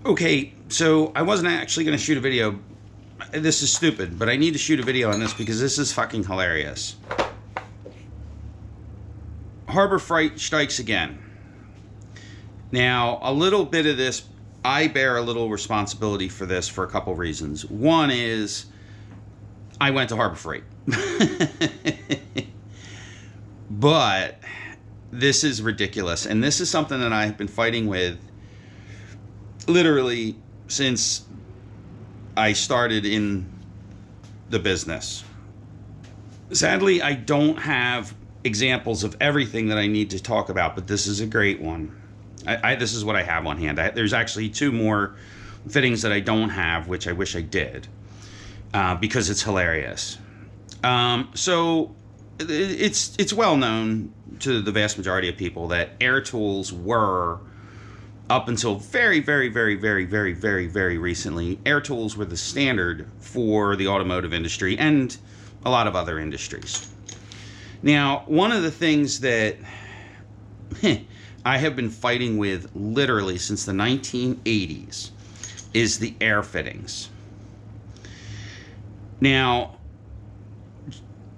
Okay, so I wasn't actually going to shoot a video. This is stupid, but I need to shoot a video on this because this is fucking hilarious. Harbor Fright strikes again. Now, a little bit of this, I bear a little responsibility for this for a couple reasons. One is I went to Harbor Freight. But this is ridiculous. And this is something that I've been fighting with literally since I started in the business. Sadly, I don't have examples of everything that I need to talk about, but this is a great one. This is what I have on hand. There's actually two more fittings that I don't have, which I wish I did, because it's hilarious. So it's well known to the vast majority of people that air tools were, up until very, very, very, very, very, very, very recently, air tools were the standard for the automotive industry and a lot of other industries. Now, one of the things that I have been fighting with literally since the 1980s is the air fittings. Now,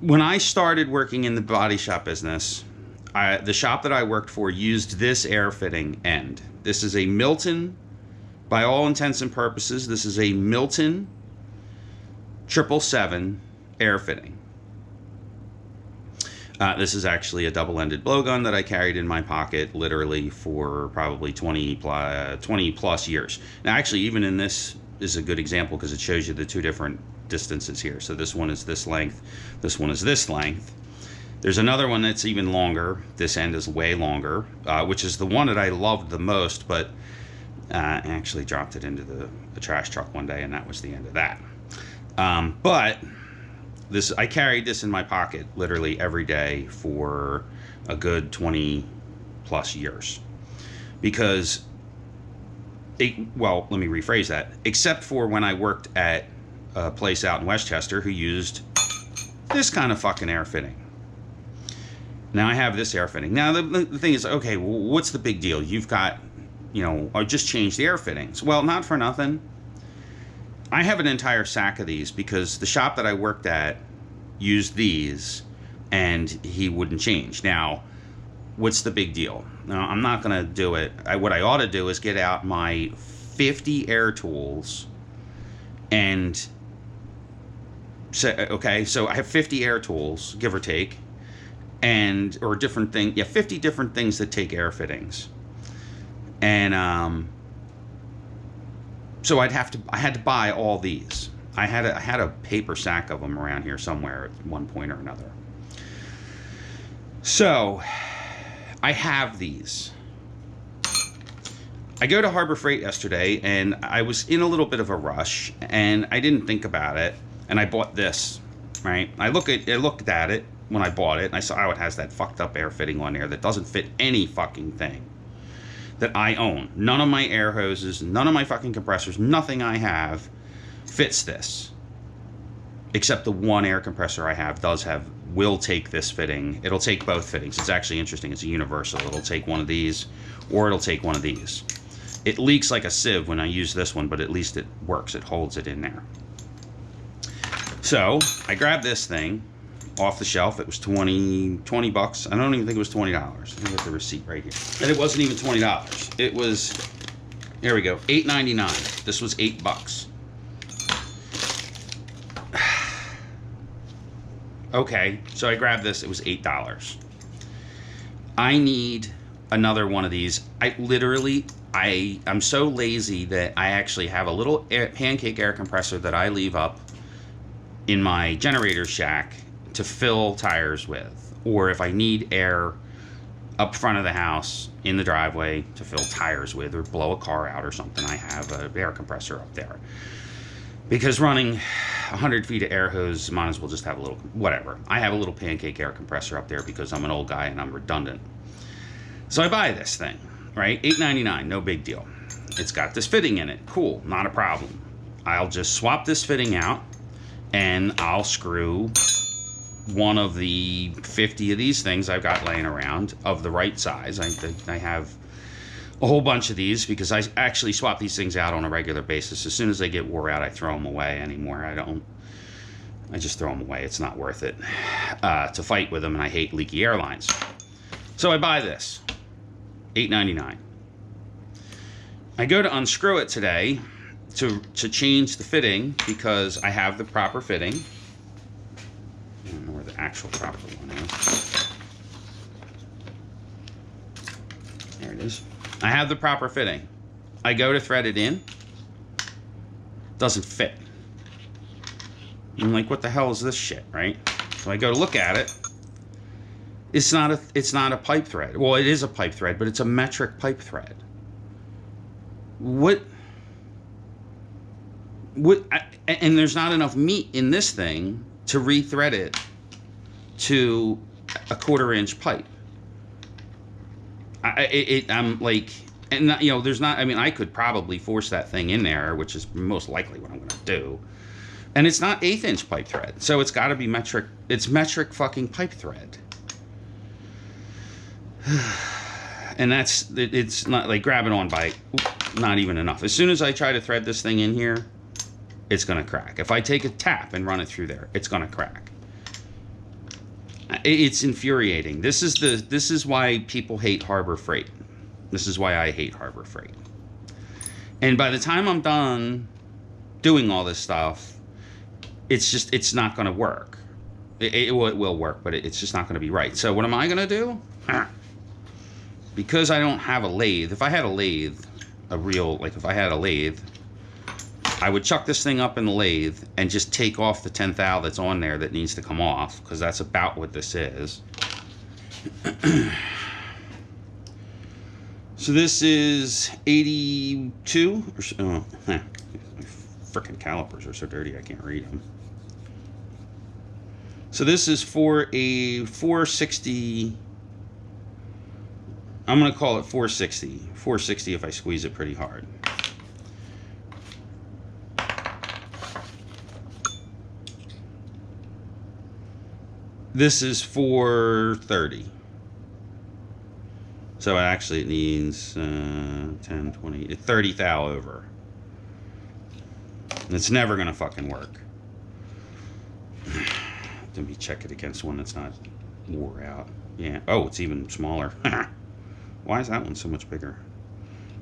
when I started working in the body shop business, the shop that I worked for used this air fitting end. This is a Milton, by all intents and purposes, this is a Milton 777 air fitting. This is actually a double-ended blowgun that I carried in my pocket literally for probably 20 plus years. Now, actually, even in this is a good example because it shows you the two different distances here. So this one is this length, this one is this length. There's another one that's even longer. This end is way longer, which is the one that I loved the most, but I actually dropped it into the trash truck one day, and that was the end of that. But this, I carried this in my pocket literally every day for a good 20 plus years. Because, well, let me rephrase that. Except for when I worked at a place out in Westchester who used this kind of fucking air fitting. Now I have this air fitting. Now the thing is, okay, well, what's the big deal? You've got, or just change the air fittings. Well, not for nothing. I have an entire sack of these because the shop that I worked at used these and he wouldn't change. Now, what's the big deal? Now, I'm not going to do it. What I ought to do is get out my 50 air tools and say, okay, so I have 50 air tools, give or take, or different thing, 50 different things that take air fittings. And so I had to buy all these. I had a paper sack of them around here somewhere at one point or another. So I have these. I go to Harbor Freight yesterday, and I was in a little bit of a rush, and I didn't think about it, and I bought this. Right? I looked at it when I bought it, and I saw, oh, it has that fucked up air fitting on there that doesn't fit any fucking thing that I own. None of my air hoses, none of my fucking compressors, nothing I have fits this. Except the one air compressor I have will take this fitting. It'll take both fittings. It's actually interesting. It's a universal. It'll take one of these, or it'll take one of these. It leaks like a sieve when I use this one, but at least it works. It holds it in there. So I grabbed this thing off the shelf. It was 20 bucks. I don't even think it was $20. Let me get the receipt right here. And it wasn't even $20. It was, here we go, $8.99. This was $8. Okay, so I grabbed this. It was $8. I need another one of these. I'm so lazy that I actually have a little pancake air compressor that I leave up in my generator shack to fill tires with, or if I need air up front of the house in the driveway to fill tires with, or blow a car out or something, I have an air compressor up there. Because running 100 feet of air hose, might as well just have a little, whatever. I have a little pancake air compressor up there because I'm an old guy and I'm redundant. So I buy this thing, right? $8.99, no big deal. It's got this fitting in it. Cool, not a problem. I'll just swap this fitting out and I'll screw one of the 50 of these things I've got laying around of the right size. I have a whole bunch of these because I actually swap these things out on a regular basis. As soon as they get wore out, I throw them away anymore. I just throw them away. It's not worth it to fight with them, and I hate leaky airlines. So I buy this, $8.99. I go to unscrew it today to change the fitting because I have the proper fitting. I don't know where the actual proper one is. There it is. I have the proper fitting. I go to thread it in. Doesn't fit. I'm like, what the hell is this shit, right? So I go to look at it. It's not a pipe thread. Well, it is a pipe thread, but it's a metric pipe thread. And there's not enough meat in this thing to rethread it to a 1/4-inch pipe. I'm like, and you know, there's not. I mean, I could probably force that thing in there, which is most likely what I'm going to do. And it's not 1/8-inch pipe thread, so it's got to be metric. It's metric fucking pipe thread. And it's not like grabbing on by not even enough. As soon as I try to thread this thing in here, it's gonna crack. If I take a tap and run it through there, it's gonna crack. It's infuriating. This is why people hate Harbor Freight. This is why I hate Harbor Freight. And by the time I'm done doing all this stuff, it's not gonna work. It will work, but it's just not gonna be right. So what am I gonna do? Because I don't have a lathe. If I had a lathe, if I had a lathe, I would chuck this thing up in the lathe and just take off the 10th thou that's on there that needs to come off, because that's about what this is. So this is 82. My frickin' calipers are so dirty I can't read them. So this is for a 460. I'm going to call it 460. 460 if I squeeze it pretty hard. This is 430. So actually it needs 10, 20, 30 thou over. And it's never going to fucking work. Let me check it against one that's not wore out. Yeah. Oh, it's even smaller. Why is that one so much bigger?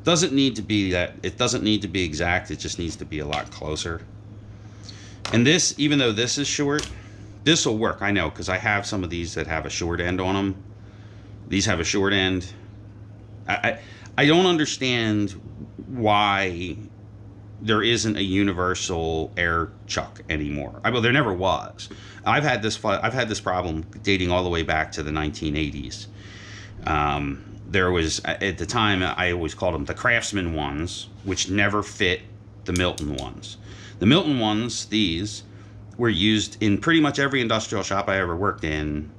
Doesn't need to be that. It doesn't need to be exact. It just needs to be a lot closer. And this, even though this is short, this will work. I know, because I have some of these that have a short end on them. These have a short end. I don't understand why there isn't a universal air chuck anymore. Well, there never was. I've had this problem dating all the way back to the 1980s. There was, at the time, I always called them the Craftsman ones, which never fit the Milton ones. The Milton ones, these, were used in pretty much every industrial shop I ever worked in.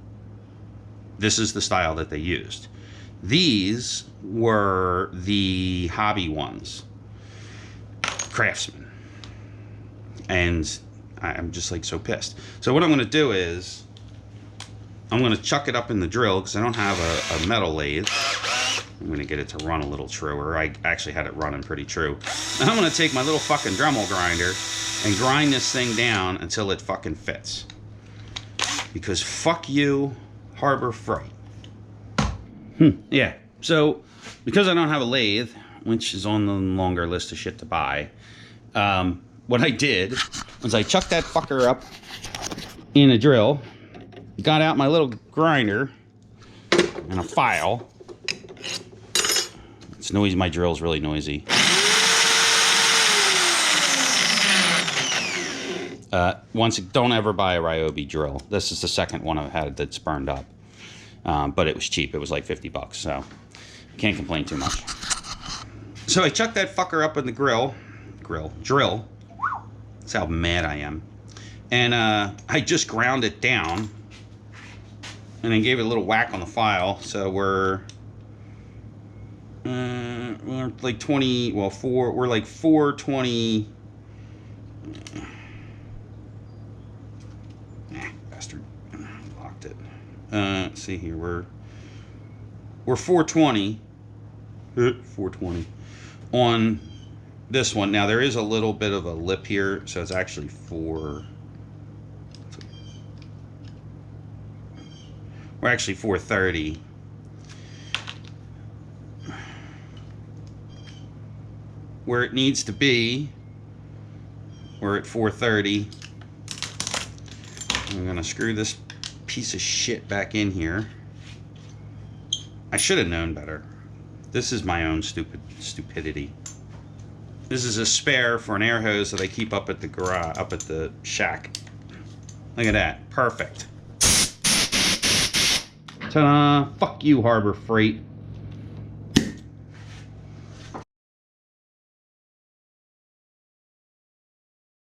This is the style that they used. These were the hobby ones, Craftsman. And I'm just like so pissed. So what I'm going to do is, I'm going to chuck it up in the drill because I don't have a metal lathe. I'm going to get it to run a little truer. I actually had it running pretty true. And I'm going to take my little fucking Dremel grinder and grind this thing down until it fucking fits. Because fuck you, Harbor Freight. Yeah. So, because I don't have a lathe, which is on the longer list of shit to buy, what I did was I chucked that fucker up in a drill, got out my little grinder and a file. It's noisy. My drill's really noisy. Don't ever buy a Ryobi drill. This is the second one I've had that's burned up. But it was cheap. It was like $50, so can't complain too much. So I chucked that fucker up in the drill. That's how mad I am. And I just ground it down. And then gave it a little whack on the file. So we're like 20, well, we're like 420. Bastard. Locked it. Let's see here. We're 420. 420 on this one. Now there is a little bit of a lip here, so it's actually 4. We're actually 430. Where it needs to be, we're at 430. I'm gonna screw this piece of shit back in here. I should have known better. This is my own stupidity. This is a spare for an air hose that I keep up at the garage, up at the shack. Look at that, perfect. Ta-da! Fuck you, Harbor Freight.